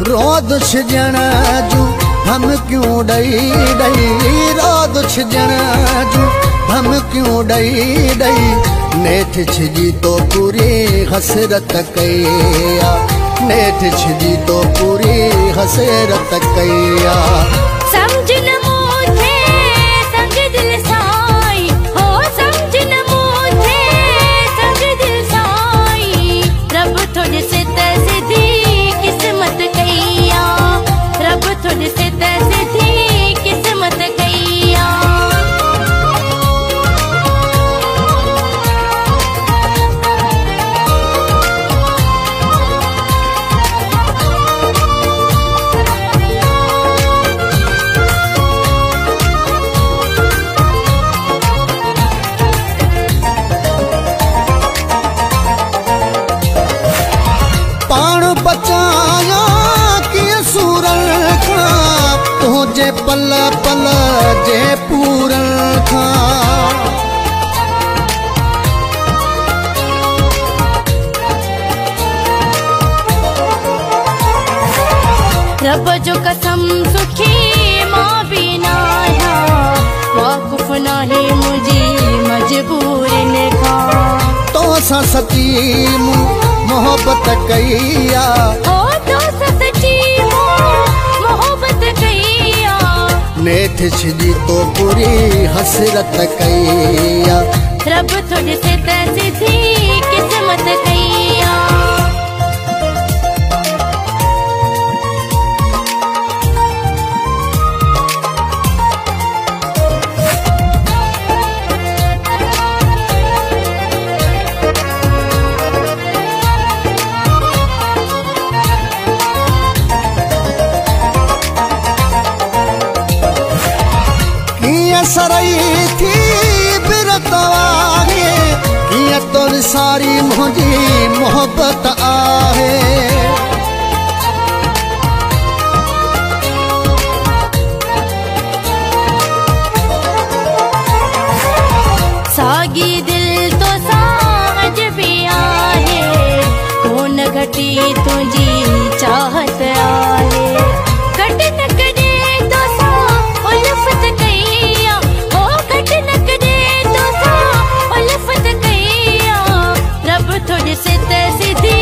रोद छिजण जूं धमकियूं ॾई ॾई रोद छिजण जूं धमकियूं ॾई ॾई नेठ छिजी तो पूरी हसरत कई आ नेठ छिजी तो पूरी हसरत कई आ समझ न मुझे संग दिल साई हो समझ न मुझे संग दिल साई रब थोड़े से सीधी किस्मत कईया रब थोड़े से सीधी किस्मत कईया बचाया कि सूरन खां तुझे पल पल जे पूरन खां रब जो कसम सुखी मां भी नाया वाकुफ नाही मुझी मजबूरन खां तो सा सची मोहब्बत कईया ओ तो सच्ची मोहब्बत कईया नेठ छिजी तो पूरी हसरत कईया रब थोड़े से सीधी किस्मत कईया सरई थी बिरतवागे किया तोर सारी मुझी मोहब्बत आहे सागी दिल तो साज भी आहे कौन घटी तुझी चाहत आहे घट न करे तो सा उल्फत कईया ओ घट न करे तो सा उल्फत कईया रब थोड़े से सीधी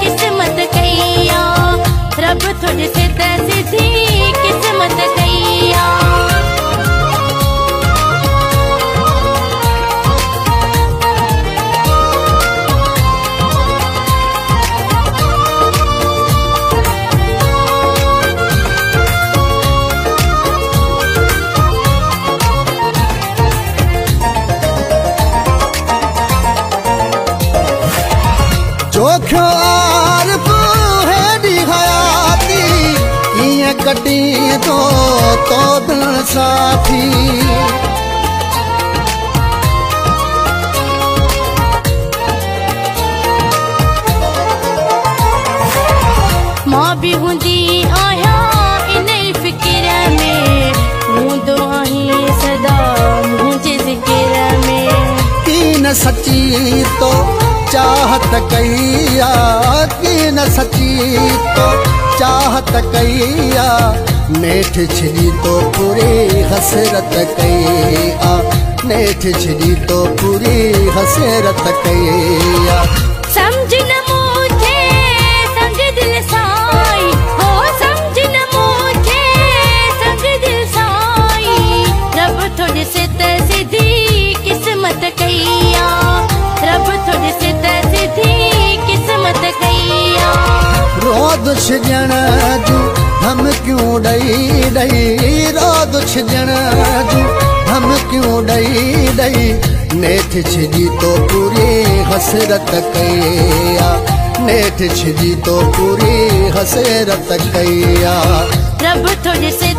किस्मत कईया रब थोड़े से सीधी किस्मत कईया जोखियो आरिफ है दी हयाती ये कटी तो दिल साथी मां भी हुंदी आया इन फिक्र में हूंदो आहीं सदा मुझे जिक्र में की न सची तो चाहत कईया की न सची तो चाहत कईया नेठ छिजी तो पूरी हसरत कईया नेठ छिजी तो पूरी हसरत कईया समझ न मुझे संग दिल साई हो समझ न मुझे संग दिल साई रब थोड़े से सीधी किस्मत कईया रब थोड़े से सीधी किस्मत कईया रोद छिजण जूं धमकियूं ॾई ॾई रोद छिजण जूं धमकियूं ॾई ॾई नेठ छिजी तो पूरी हसरत कईया नेठ छिजी तो पूरी हसरत कईया रब थोड़े से